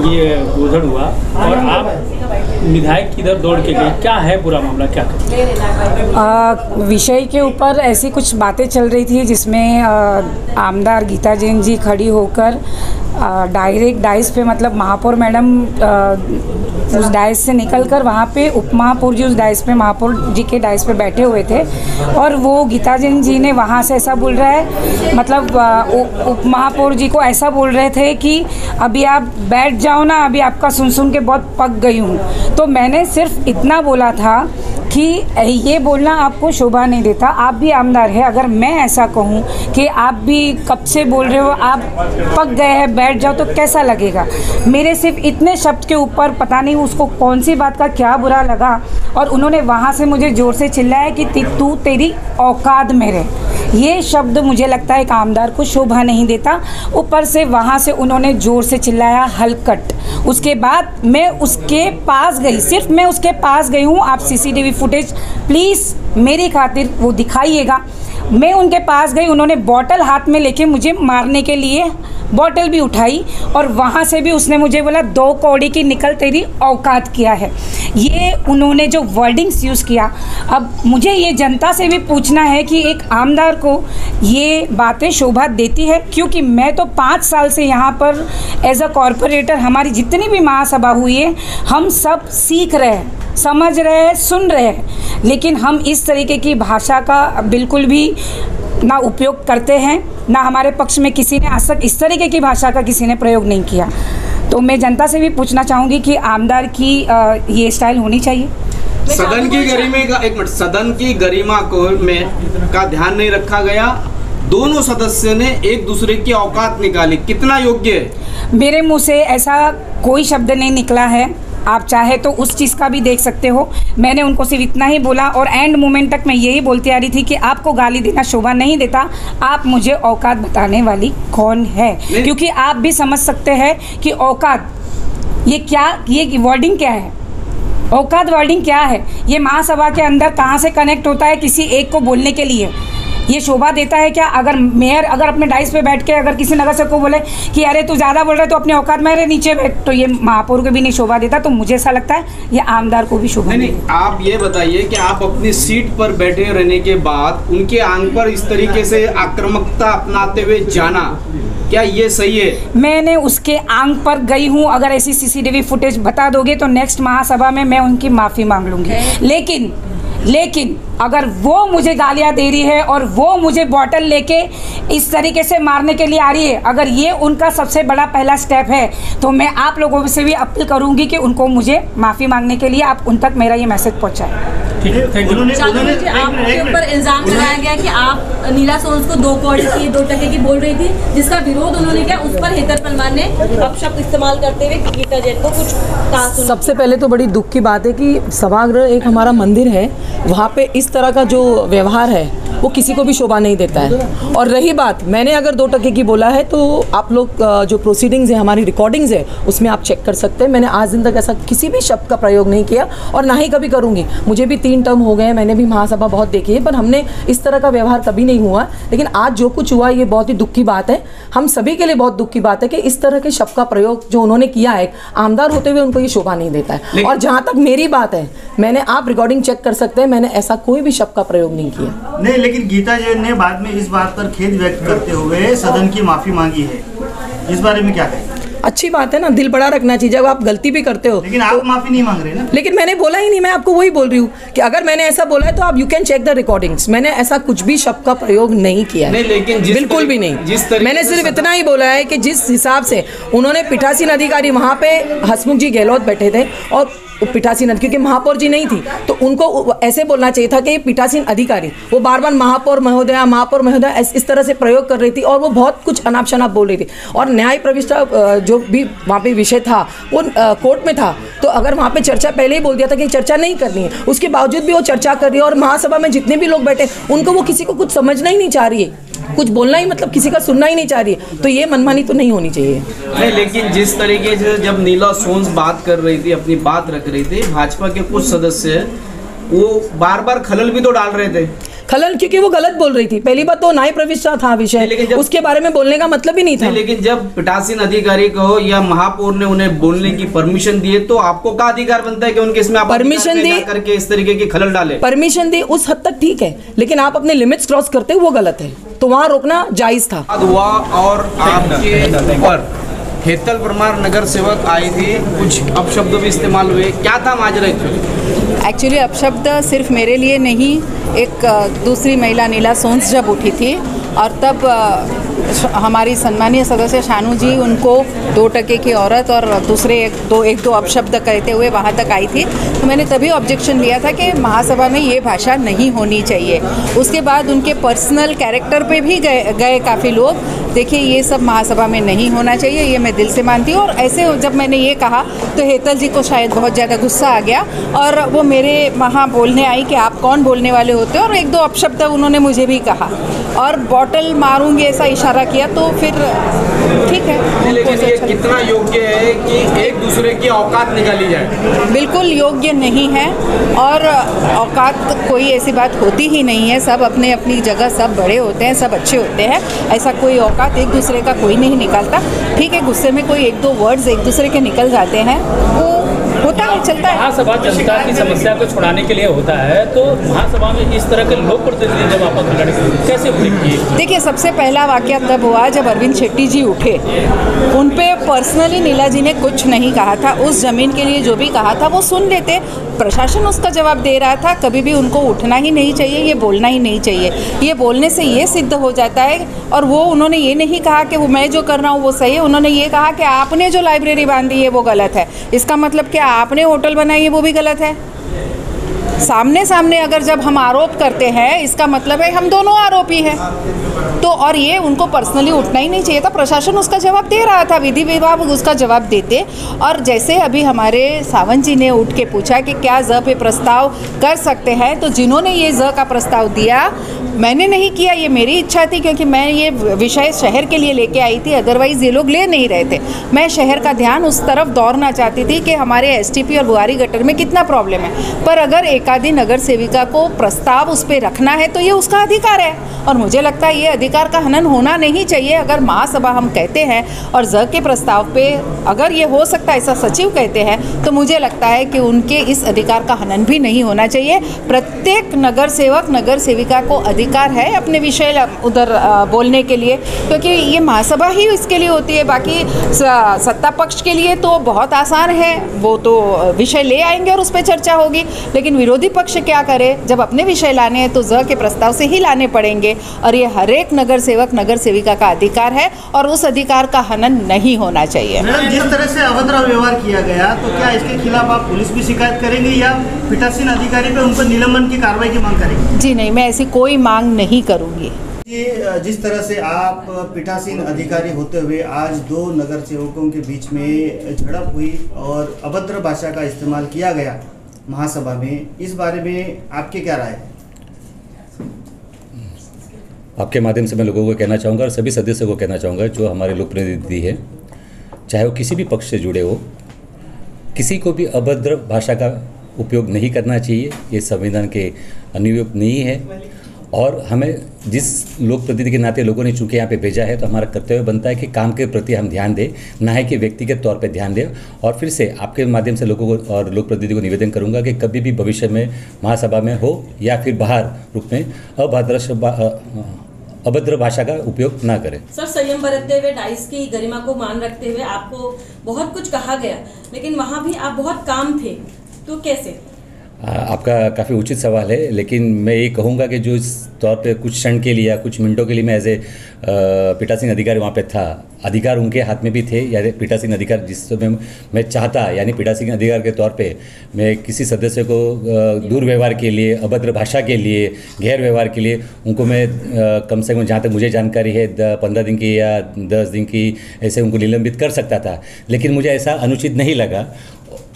ये गोधड़ हुआ और आप विधायक किधर दौड़ के गए, क्या है पूरा मामला, क्या विषय के ऊपर ऐसी कुछ बातें चल रही थी जिसमें आमदार गीता जैन जी खड़ी होकर डायरेक्ट डाइस पे, मतलब महापौर मैडम उस डाइस से निकलकर वहाँ पे उप महापौर जी उस डाइस पे, महापौर जी के डाइस पे बैठे हुए थे और वो गीता जैन जी ने वहाँ से ऐसा बोल रहा है, मतलब उप महापौर जी को ऐसा बोल रहे थे कि अभी आप बैठ जाओ ना, अभी आपका सुन के बहुत पक गई हूँ। तो मैंने सिर्फ इतना बोला था कि ये बोलना आपको शोभा नहीं देता, आप भी आमदार है। अगर मैं ऐसा कहूँ कि आप भी कब से बोल रहे हो, आप पक गए हैं, बैठ जाओ, तो कैसा लगेगा। मेरे सिर्फ इतने शब्द के ऊपर पता नहीं उसको कौन सी बात का क्या बुरा लगा और उन्होंने वहाँ से मुझे ज़ोर से चिल्लाया कि तू तेरी औकात में रहे। ये शब्द मुझे लगता है एक आमदार को शोभा नहीं देता। ऊपर से वहाँ से उन्होंने ज़ोर से चिल्लाया हलकट। उसके बाद मैं उसके पास गई, सिर्फ मैं उसके पास गई हूँ। आप सीसीटीवी फुटेज प्लीज़ मेरी खातिर वो दिखाइएगा। मैं उनके पास गई, उन्होंने बॉटल हाथ में लेके मुझे मारने के लिए बॉटल भी उठाई और वहाँ से भी उसने मुझे बोला 2 कौड़ी की निकल तेरी औकात किया है। ये उन्होंने जो वर्डिंग्स यूज़ किया, अब मुझे ये जनता से भी पूछना है कि एक आमदार को ये बातें शोभा देती है, क्योंकि मैं तो 5 साल से यहाँ पर एज अ कॉरपोरेटर, हमारी जितनी भी महासभा हुई है, हम सब सीख रहे हैं, समझ रहे हैं, सुन रहे हैं, लेकिन हम इस तरीके की भाषा का बिल्कुल भी ना उपयोग करते हैं, ना हमारे पक्ष में किसी ने आज तक इस तरीके की भाषा का किसी ने प्रयोग नहीं किया। तो मैं जनता से भी पूछना चाहूँगी कि आमदार की ये स्टाइल होनी चाहिए। सदन की गरिमा का, एक मिनट, सदन की गरिमा को का ध्यान नहीं रखा गया। दोनों सदस्य ने एक दूसरे की औकात निकाली, कितना योग्य है? मेरे मुंह से ऐसा कोई शब्द नहीं निकला है। आप चाहे तो उस चीज़ का भी देख सकते हो। मैंने उनको सिर्फ इतना ही बोला और एंड मोमेंट तक मैं यही बोलती आ रही थी कि आपको गाली देना शोभा नहीं देता, आप मुझे औकात बताने वाली कौन है, क्योंकि आप भी समझ सकते हैं कि औकात ये क्या, ये वर्डिंग क्या है, औकात वर्डिंग क्या है, ये महासभा के अंदर कहाँ से कनेक्ट होता है किसी एक को बोलने के लिए। ये शोभा देता है क्या? अगर मेयर अगर अपने डाइस पे बैठ के अगर किसी नगर सेवक को बोले कि अरे तू ज़्यादा बोल रहा है तो अपने औकात में नीचे बैठ, तो ये महापौर को भी नहीं शोभा देता। तो मुझे ऐसा लगता है ये आमदार को भी शोभा नहीं। आप ये बताइए कि आप अपनी सीट पर बैठे रहने के बाद उनके आंग पर इस तरीके से आक्रामकता अपनाते हुए जाना, क्या ये सही है? मैंने उसके आंग पर गई हूँ। अगर ऐसी सीसीटीवी फुटेज बता दोगे तो नेक्स्ट महासभा में मैं उनकी माफ़ी मांग लूँगी। लेकिन अगर वो मुझे गालियां दे रही है और वो मुझे बॉटल लेके इस तरीके से मारने के लिए आ रही है, अगर ये उनका सबसे बड़ा पहला स्टेप है, तो मैं आप लोगों से भी अपील करूंगी कि उनको मुझे माफ़ी मांगने के लिए आप उन तक मेरा ये मैसेज पहुंचाएं। आपके ऊपर इल्जाम लगाया गया कि आप नीला सोन्स को 2 कौड़ी की 2 टके की बोल रही थी, जिसका विरोध उन्होंने किया। उस पर हेतर परमार ने अपशब्द इस्तेमाल करते हुए गीता जैन को कुछ कहा। सबसे पहले तो बड़ी दुख की बात है कि सभागृह एक हमारा मंदिर है, वहाँ पे इस तरह का जो व्यवहार है वो किसी को भी शोभा नहीं देता है। और रही बात, मैंने अगर 2 टके की बोला है तो आप लोग जो प्रोसीडिंग्स है, हमारी रिकॉर्डिंग्स है, उसमें आप चेक कर सकते हैं। मैंने आज दिन तक ऐसा किसी भी शब्द का प्रयोग नहीं किया और ना ही कभी करूँगी। मुझे भी 3 टर्म हो गए हैं, मैंने भी महासभा बहुत देखी है, पर हमने इस तरह का व्यवहार कभी नहीं हुआ। लेकिन आज जो कुछ हुआ ये बहुत ही दुख की बात है, हम सभी के लिए बहुत दुख की बात है कि इस तरह के शब्द का प्रयोग जो उन्होंने किया है, आमदार होते हुए उनको ये शोभा नहीं देता है। और जहाँ तक मेरी बात है, मैंने, आप रिकॉर्डिंग चेक कर सकते हैं, मैंने ऐसा कोई भी शब्द का प्रयोग नहीं किया। नहीं, लेकिन गीता जैन ने बाद में इस बात पर खेद व्यक्त करते हुए सदन की माफी मांगी है, इस बारे में क्या कहें? अच्छी बात है ना, दिल बड़ा रखना चाहिए जब आप गलती भी करते हो। लेकिन आप माफी नहीं मांग रहे ना। लेकिन मैंने बोला ही नहीं, मैं आपको वही बोल रही हूँ कि अगर मैंने ऐसा बोला है तो आप you can check the recordings. मैंने ऐसा कुछ भी शब्द का प्रयोग नहीं किया है, लेकिन बिल्कुल भी नहीं। मैंने सिर्फ इतना ही बोला है कि जिस हिसाब से उन्होंने पीठासीन अधिकारी, वहाँ पे हसमुख जी गहलोत बैठे थे और पीठासीन, क्योंकि महापौर जी नहीं थी, तो उनको ऐसे बोलना चाहिए था कि पीठासीन अधिकारी, वो बार बार महापौर महोदया इस तरह से प्रयोग कर रही थी और वो बहुत कुछ अनाप शनाप बोल रही थी। और न्याय प्रविष्टा जो भी वहाँ पे विषय था वो कोर्ट में था, तो अगर वहाँ पे चर्चा पहले ही बोल दिया था कि चर्चा नहीं करनी है, उसके बावजूद भी वो चर्चा कर रही है। और महासभा में जितने भी लोग बैठे उनको वो किसी को कुछ समझना ही नहीं चाह रही है, कुछ बोलना ही, मतलब किसी का सुनना ही नहीं चाह रही है। तो ये मनमानी तो नहीं होनी चाहिए। नहीं, लेकिन जिस तरीके से जब नीला सोन्स बात कर रही थी, अपनी बात रख रही थी, भाजपा के कुछ सदस्य वो बार बार खलल भी तो डाल रहे थे। खलन, क्योंकि वो गलत बोल रही थी। पहली बात तो न्याय प्रविष्टा था विषय, उसके बारे में बोलने का मतलब ही नहीं था। लेकिन जब पीठासीन अधिकारी को या महापौर ने उन्हें बोलने की परमिशन दी तो आपको क्या अधिकार बनता है कि उनके इसमें परमिशन दी करके इस तरीके की खलल डाले? परमिशन दी उस हद तक ठीक है, लेकिन आप अपने लिमिट्स क्रॉस करते वो गलत है, तो वहां रोकना जायज था। हुआ और आपके ऊपर हेतल परमार नगर सेवक आई थी, कुछ अपशब्द भी इस्तेमाल हुए, क्या था माजरा? एक्चुअली अपशब्द सिर्फ मेरे लिए नहीं, एक दूसरी महिला नीला सोन्स जब उठी थी और तब हमारी सम्मानीय सदस्य शानू जी उनको 2% की औरत और दूसरे एक दो अपशब्द कहते हुए वहाँ तक आई थी, तो मैंने तभी ऑब्जेक्शन दिया था कि महासभा में ये भाषा नहीं होनी चाहिए। उसके बाद उनके पर्सनल कैरेक्टर पे भी गए काफ़ी लोग। देखिए, ये सब महासभा में नहीं होना चाहिए, ये मैं दिल से मानती हूँ। और ऐसे जब मैंने ये कहा तो हेतल जी को शायद बहुत ज़्यादा गुस्सा आ गया और वो मेरे वहाँ बोलने आई कि आप कौन बोलने वाले होते हो, और 1-2 अपशब्द उन्होंने मुझे भी कहा और बॉटल मारूंगी ऐसा इशारा किया, तो फिर ठीक है। लेकिन ये कितना योग्य है कि एक दूसरे की औकात निकाली जाए? बिल्कुल योग्य नहीं है, और औकात कोई ऐसी बात होती ही नहीं है। सब अपने अपनी जगह सब बड़े होते हैं, सब अच्छे होते हैं, ऐसा कोई औकात एक दूसरे का कोई नहीं निकालता। ठीक है, गुस्से में कोई 1-2 वर्ड्स एक दूसरे के निकल जाते हैं, वो होता है, चलता है। महासभा जनता की समस्या को छुड़ाने के लिए होता है, तो महासभा में इस तरह के लोक प्रतिनिधि जब आप कैसे किए? देखिए, सबसे पहला वाकया तब हुआ जब अरविंद शेट्टी जी उठे, उन पे पर्सनली नीला जी ने कुछ नहीं कहा था। उस जमीन के लिए जो भी कहा था वो सुन लेते, प्रशासन उसका जवाब दे रहा था। कभी भी उनको उठना ही नहीं चाहिए, ये बोलना ही नहीं चाहिए। ये बोलने से ये सिद्ध हो जाता है। और वो उन्होंने ये नहीं कहा कि वो मैं जो कर रहा हूँ वो सही है, उन्होंने ये कहा कि आपने जो लाइब्रेरी बांधी है वो गलत है। इसका मतलब कि आपने होटल बनाई है वो भी गलत है। सामने सामने अगर जब हम आरोप करते हैं, इसका मतलब है हम दोनों आरोपी हैं। तो और ये उनको पर्सनली उठना ही नहीं चाहिए था। प्रशासन उसका जवाब दे रहा था, विधि विभाग उसका जवाब देते। और जैसे अभी हमारे सावंत जी ने उठ के पूछा कि क्या ज पे प्रस्ताव कर सकते हैं, तो जिन्होंने ये ज का प्रस्ताव दिया, मैंने नहीं किया, ये मेरी इच्छा थी, क्योंकि मैं ये विषय शहर के लिए लेके आई थी, अदरवाइज़ ये लोग ले नहीं रहे थे। मैं शहर का ध्यान उस तरफ दौड़ना चाहती थी कि हमारे एसटीपी और बुआरी गटर में कितना प्रॉब्लम है। पर अगर एकाधी नगर सेविका को प्रस्ताव उस पर रखना है तो ये उसका अधिकार है, और मुझे लगता है ये अधिकार का हनन होना नहीं चाहिए। अगर महासभा हम कहते हैं और ज के प्रस्ताव पे अगर ये हो सकता है, ऐसा सचिव कहते हैं, तो मुझे लगता है कि उनके इस अधिकार का हनन भी नहीं होना चाहिए। प्रत्येक नगर सेवक नगर सेविका को अधिकार है अपने विषय उधर बोलने के लिए, क्योंकि ये महासभा ही इसके लिए होती है। बाकी सत्ता पक्ष के लिए तो बहुत आसान है, वो तो विषय ले आएंगे और उस पर चर्चा होगी। लेकिन विरोधी पक्ष क्या करे, जब अपने विषय लाने हैं तो ज के प्रस्ताव से ही लाने पड़ेंगे। और ये हर एक नगर सेवक नगर सेविका का अधिकार है, और उस अधिकार का हनन नहीं होना चाहिए। मैडम, जिस तरह से अभद्र व्यवहार किया गया, तो क्या इसके खिलाफ आप पुलिस भी शिकायत करेंगे या पीठासीन अधिकारी पे उन पर निलंबन की कार्रवाई की मांग करेंगे? जी नहीं, मैं ऐसी कोई मांग नहीं करूँगी। जिस तरह से आप पीठासीन अधिकारी होते हुए आज 2 नगर सेवकों के बीच में झड़प हुई और अभद्र भाषा का इस्तेमाल किया गया महासभा में, इस बारे में आपके क्या राय है? आपके माध्यम से मैं लोगों को कहना चाहूँगा और सभी सदस्यों को कहना चाहूँगा जो हमारे लोक प्रतिनिधि है, चाहे वो किसी भी पक्ष से जुड़े हो, किसी को भी अभद्र भाषा का उपयोग नहीं करना चाहिए। ये संविधान के अनुयोग नहीं है, और हमें जिस लोक प्रतिनिधि के नाते लोगों ने चूँकि यहाँ पे भेजा है, तो हमारा कर्तव्य बनता है कि काम के प्रति हम ध्यान दें, ना है कि व्यक्तिगत तौर पे ध्यान दें। और फिर से आपके माध्यम से लोगों को और लोक प्रतिनिधि को निवेदन करूँगा कि कभी भी भविष्य में महासभा में हो या फिर बाहर रूप में अभद्र भाषा का उपयोग ना करें। सर, संयम बरतते हुए, डाइस की गरिमा को मान रखते हुए आपको बहुत कुछ कहा गया, लेकिन वहाँ भी आप बहुत काम थे, तो कैसे? आपका काफ़ी उचित सवाल है, लेकिन मैं ये कहूँगा कि जो इस तौर पे कुछ क्षण के लिए या कुछ मिनटों के लिए मैं एज ए पीठासीन अधिकारी वहाँ पे था, अधिकार उनके हाथ में भी थे, या पीठासीन अधिकार जिस समय मैं चाहता, यानी पीठासीन अधिकार के तौर पे मैं किसी सदस्य को दुर्व्यवहार के लिए, अभद्र भाषा के लिए, गैर व्यवहार के लिए उनको मैं कम से कम जहाँ तक मुझे जानकारी है 15 दिन की या 10 दिन की ऐसे उनको निलंबित कर सकता था। लेकिन मुझे ऐसा अनुचित नहीं लगा।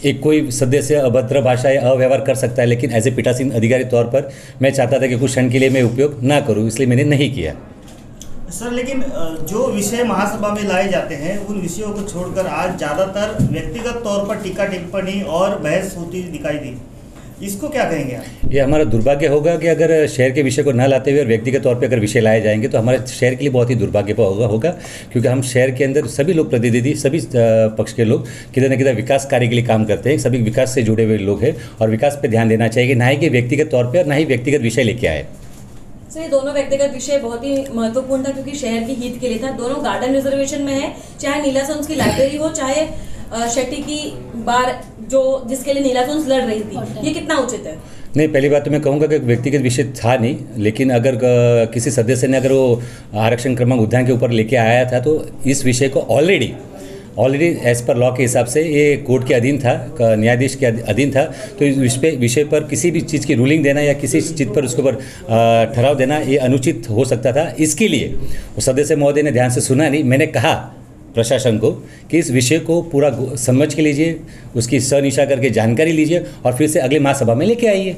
एक कोई सदस्य अभद्र भाषा या अव्यवहार कर सकता है, लेकिन एज ए पीठासीन अधिकारी तौर पर मैं चाहता था कि कुछ क्षण के लिए मैं उपयोग ना करूं, इसलिए मैंने नहीं किया। सर, लेकिन जो विषय महासभा में लाए जाते हैं उन विषयों को छोड़कर आज ज़्यादातर व्यक्तिगत तौर पर टीका टिप्पणी और बहस होती दिखाई दी। इसको क्या कहेंगे आप? ये हमारा दुर्भाग्य होगा कि अगर शहर के विषय को न लाते हुए और व्यक्तिगत तौर पे अगर विषय लाए जाएंगे तो हमारे शहर के लिए बहुत ही दुर्भाग्यपूर्ण होगा, क्योंकि हम शहर के अंदर सभी लोग प्रतिनिधि, सभी पक्ष के लोग किधर न किधर विकास कार्य के लिए काम करते हैं, सभी विकास से जुड़े हुए लोग हैं और विकास पे ध्यान देना चाहिए, ना ही कि व्यक्तिगत तौर पर, ना ही व्यक्तिगत विषय लेके आए। सर, ये दोनों व्यक्तिगत विषय बहुत ही महत्वपूर्ण था क्योंकि शहर की हित के लिए था। दोनों गार्डन रिजर्वेशन में है, चाहे नीलासोन्स की लाइब्रेरी हो, चाहे शेट्टी की बार जो जिसके लिए नीलासोन्स लड़ रही थी, ये कितना उचित है? नहीं, पहली बात तो मैं कहूँगा कि व्यक्तिगत विषय था नहीं, लेकिन अगर किसी सदस्य ने अगर वो आरक्षण क्रमांक उद्यान के ऊपर लेके आया था तो इस विषय को ऑलरेडी एज पर लॉ के हिसाब से ये कोर्ट के अधीन था, न्यायाधीश के अधीन था। तो इस विषय पर किसी भी चीज़ की रूलिंग देना या किसी चीज़ पर उसके ऊपर ठहराव देना ये अनुचित हो सकता था। इसके लिए वो सदस्य महोदय ने ध्यान से सुना नहीं। मैंने कहा प्रशासन को कि इस विषय को पूरा समझ के लीजिए, उसकी सनिशा करके जानकारी लीजिए और फिर से अगले महासभा में लेके आइए।